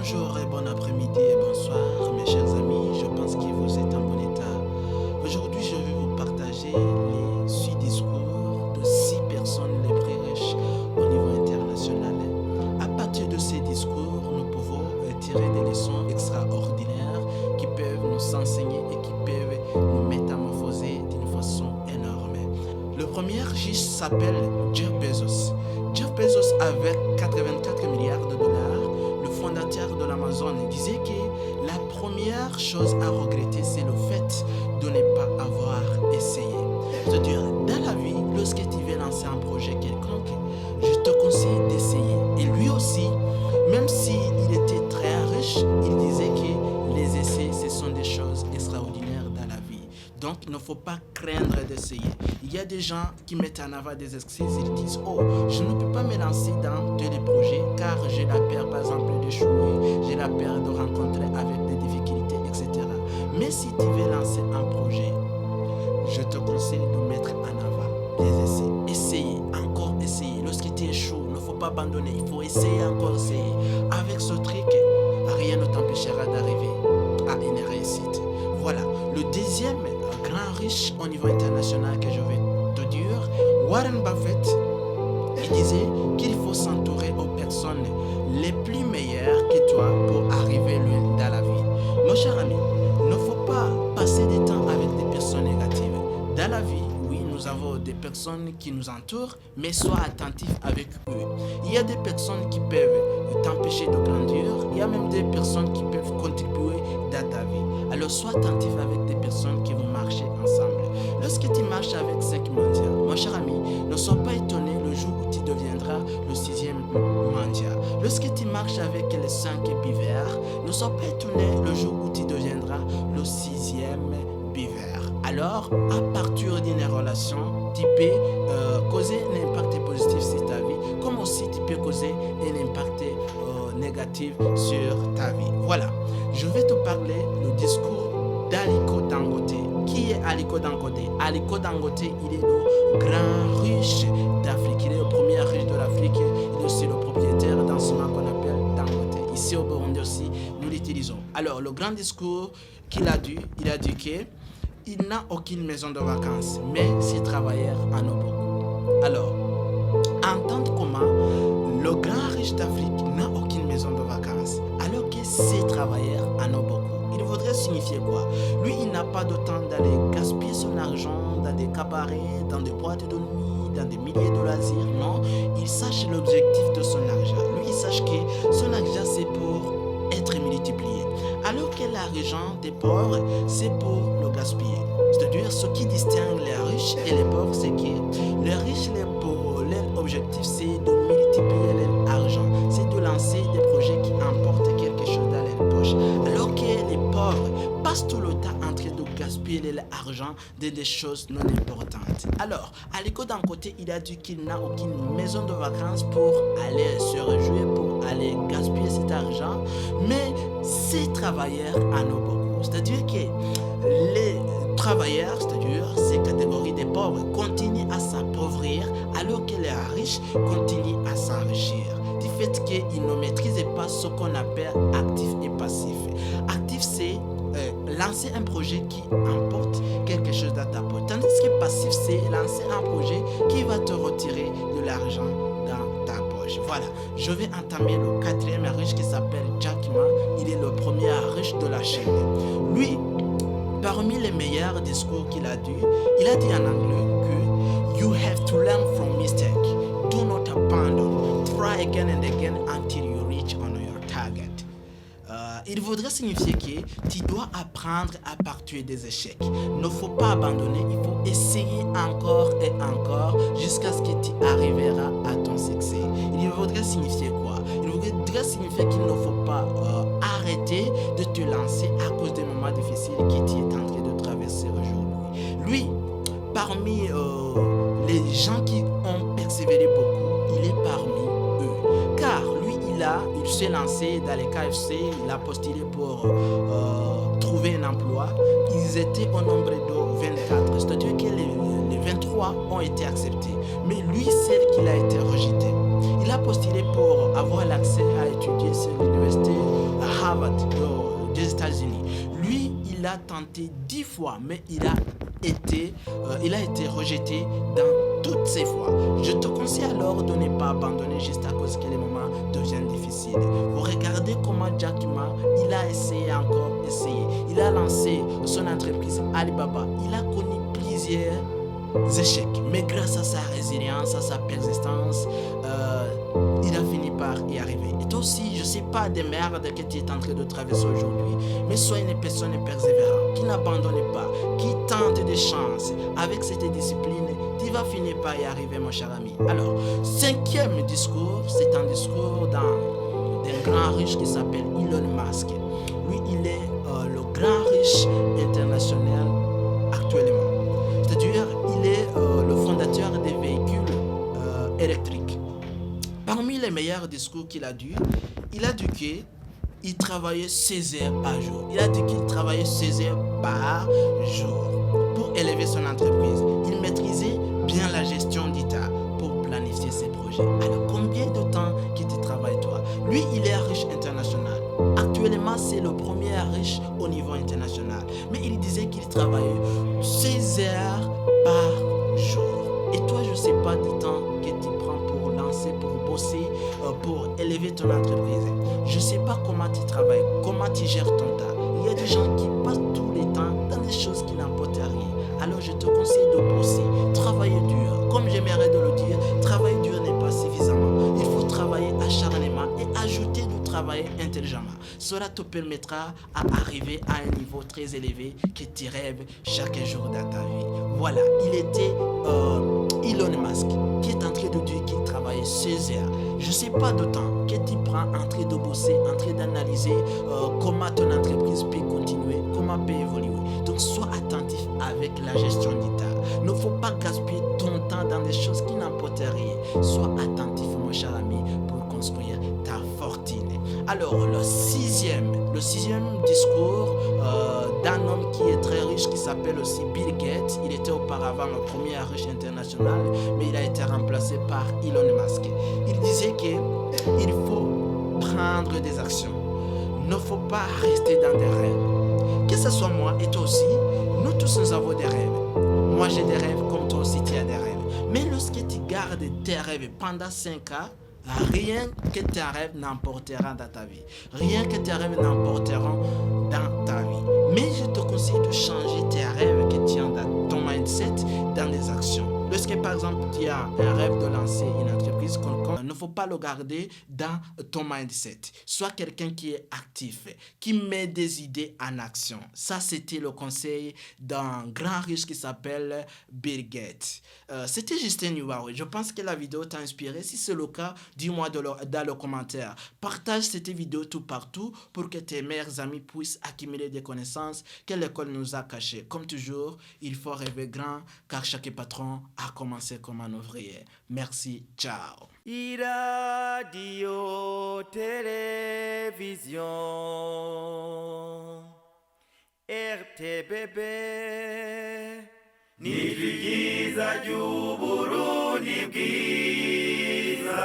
Bonjour et bon après-midi et bonsoir mes chers amis, je pense que vous êtes en bon état. Aujourd'hui je vais vous partager les 6 discours de 6 personnes les plus riches au niveau international. À partir de ces discours, nous pouvons tirer des leçons extraordinaires qui peuvent nous enseigner et qui peuvent nous métamorphoser d'une façon énorme. Le premier riche s'appelle Jeff Bezos. Jeff Bezos avec 84 milliards de dollars, le fondateur de l'Amazon, disait que la première chose à regretter, c'est le fait de ne pas avoir essayé. C'est-à-dire, dans la vie, lorsque tu veux lancer un projet quelconque, je te conseille d'essayer. Et lui aussi, même s'il était très riche, il disait que les essais, ce sont des choses extraordinaires dans la vie. Donc, il ne faut pas craindre d'essayer. Il y a des gens qui mettent en avant des excuses, ils disent « Oh, je ne peux pas me lancer dans de les projets car j'ai la peur, par exemple, d'échouer, j'ai la peur de rencontrer avec des difficultés, etc. » Mais si tu veux lancer un projet, je te conseille de mettre en avant les essais. Essayer, encore essayer. Lorsque tu échoues, il ne faut pas abandonner, il faut essayer, encore essayer. Avec ce truc, rien ne t'empêchera d'arriver à une réussite. Voilà, le deuxième grand riche au niveau international que je vais te dire, Warren Buffett, il disait qu'il faut s'entourer aux personnes les plus meilleures que toi pour arriver loin dans la vie. Mon cher ami, il ne faut pas passer du temps avec des personnes négatives. Dans la vie, oui, nous avons des personnes qui nous entourent, mais sois attentif avec eux. Il y a des personnes qui peuvent t'empêcher de grandir, il y a même des personnes qui peuvent contribuer dans ta vie. Alors sois attentif avec des personnes qui vont marcher ensemble. Lorsque tu marches avec 5 mendiants, mon cher ami, ne sois pas étonné le jour où tu deviendras le 6e mendiant. Lorsque tu marches avec les 5 buveurs, ne sois pas étonné le jour où tu deviendras le 6e buveur. Alors, à partir d'une relation, tu peux causer un impact positif sur ta vie, comme aussi tu peux causer un impact négatif sur ta vie. Voilà, je vais te parler le discours d'Aliko Dangote. Qui est Aliko Dangote? Aliko Dangote, il est le grand riche d'Afrique. Il est le premier riche de l'Afrique. Il est aussi le propriétaire d'un ciment qu'on appelle Dangote. Ici au Burundi aussi, nous l'utilisons. Alors, le grand discours qu'il a dit, il a dit qu'il n'a aucune maison de vacances, mais ses travailleurs en ont beaucoup. Alors, entendre comment le grand riche d'Afrique n'a aucune maison de vacances, alors que ses travailleurs en ont beaucoup. Il voudrait signifier quoi? Lui, il n'a pas de temps d'aller gaspiller son argent dans des cabarets, dans des boîtes de nuit, dans des milliers de loisirs. Non, il sache l'objectif de son argent. Lui, il sache que son argent, c'est pour être multiplié. Alors que l'argent des pauvres, c'est pour le gaspiller. C'est-à-dire, ce qui distingue les riches et les pauvres, c'est que les riches, les pauvres, leur objectif, c'est de multiplier leur argent. C'est de lancer des projets qui emportent quelque chose dans leur poche. Alors que les pauvres passent tout le temps en train de gaspiller leur argent dans des choses non importantes. Alors, Aliko Dangote, il a dit qu'il n'a aucune maison de vacances pour aller se réjouir, pour aller gaspiller cet argent, mais ces travailleurs en ont beaucoup. C'est-à-dire que les travailleurs, c'est-à-dire ces catégories de pauvres, continuent à s'appauvrir alors que les riches continuent à s'enrichir. Du fait qu'ils ne maîtrisent pas ce qu'on appelle actif et passif. Actif, c'est lancer un projet qui emporte quelque chose dans ta poche. Tandis que passif, c'est lancer un projet qui va te retirer de l'argent dans ta poche. Voilà, je vais entamer le 4e riche qui s'appelle Jack Ma. Il est le premier riche de la chaîne. Lui, parmi les meilleurs discours qu'il a dit, il a dit en anglais que You have to learn from mistake. Do not abandon. Try again and again until you reach on your target. Il voudrait signifier que tu dois apprendre à partir des échecs. Il ne faut pas abandonner, il faut essayer encore et encore jusqu'à ce que tu arriveras à ton succès. Il voudrait signifier quoi? Il voudrait signifier qu'il ne faut pas arrêter de te lancer à cause des moments difficiles que tu es en train de traverser aujourd'hui. Lui, parmi les gens qui ont persévéré beaucoup, il est parmi eux. Car lui, il s'est lancé dans les KFC, il a postulé pour trouver un emploi. Ils étaient au nombre de 24, c'est-à-dire que les 23 ont été acceptés. Mais lui, seul qu'il a été rejeté. Il a postulé pour avoir l'accès à étudier sur l'université Harvard des États-Unis. Lui, il a tenté 10 fois, mais il a été rejeté dans toutes ces fois. Je te conseille alors de ne pas abandonner juste à cause que les moments deviennent difficiles. Vous regardez comment Jack Ma, il a essayé encore, essayé. Il a lancé son entreprise Alibaba. Il a connu plusieurs échecs, mais grâce à sa résilience, à sa persistance, il a fini par y arriver. Et toi aussi, je sais pas des merdes que tu es en train de traverser aujourd'hui, mais sois une personne persévérante, qui n'abandonne pas, qui tente des chances. Avec cette discipline, tu vas finir par y arriver, mon cher ami. Alors, cinquième discours, c'est un discours d'un grand riche qui s'appelle Elon Musk. Lui, il est le grand riche international actuellement. C'est-à-dire, il est le fondateur des véhicules électriques. Parmi les meilleurs discours qu'il a dit qu'il travaillait 16 heures par jour. Il a dit qu'il travaillait 16 heures par jour pour élever son entreprise. Il maîtrisait bien la gestion du temps pour planifier ses projets. Alors, combien de temps qu'il te travaille, toi? Lui, il est riche international. Actuellement, c'est le premier riche au niveau international. Mais il disait qu'il travaillait 16 heures par jour. Et toi, je ne sais pas du temps que tu prends pour lancer, pour bosser, pour élever ton entreprise. Je ne sais pas comment tu travailles, comment tu gères ton temps. Il y a des gens qui passent tout le temps dans des choses qui n'apportent rien. Alors, je te conseille de bosser, travailler dur. Comme j'aimerais de le dire, travailler dur n'est pas suffisamment. Il faut travailler acharnement et ajouter du travail intelligemment. Cela te permettra d'arriver à un niveau très élevé que tu rêves chaque jour dans ta vie. Voilà, il était Elon Musk qui est en train de dire qu'il travaille 16 heures. Je ne sais pas de temps que tu prends en train de bosser, en train d'analyser comment ton entreprise peut continuer, comment peut évoluer. Donc sois attentif avec la gestion du temps. Il ne faut pas gaspiller ton temps dans des choses qui n'apportent rien. Sois attentif, mon cher ami, pour construire ta fortune. Alors, le sixième discours d'un homme qui est très riche, qui s'appelle aussi Bill Gates. Il était auparavant le premier riche international, mais il a été remplacé par Elon Musk. Il disait qu'il faut prendre des actions. Il ne faut pas rester dans des rêves. Que ce soit moi et toi aussi, nous tous nous avons des rêves. Moi j'ai des rêves comme toi aussi tu as des rêves. Mais lorsque tu gardes tes rêves pendant 5 ans, rien que tes rêves n'emporteront dans ta vie. Rien que tes rêves n'emporteront dans ta vie. Mais je te conseille de changer tes rêves que tu as dans ton mindset dans des actions. Lorsque par exemple tu as un rêve de lancer une entreprise quelconque, il ne faut pas le garder dans ton mindset. Sois quelqu'un qui est actif, qui met des idées en action. Ça, c'était le conseil d'un grand riche qui s'appelle Bill Gates. C'était Justin Nubarwe. Je pense que la vidéo t'a inspiré. Si c'est le cas, dis-moi dans le commentaire. Partage cette vidéo tout partout pour que tes meilleurs amis puissent accumuler des connaissances que l'école nous a cachées. Comme toujours, il faut rêver grand car chaque patron a commencé comme un ouvrier. Merci, ciao. Radio, télévision, RTBB, ni byiza by'Uburundi bwiza.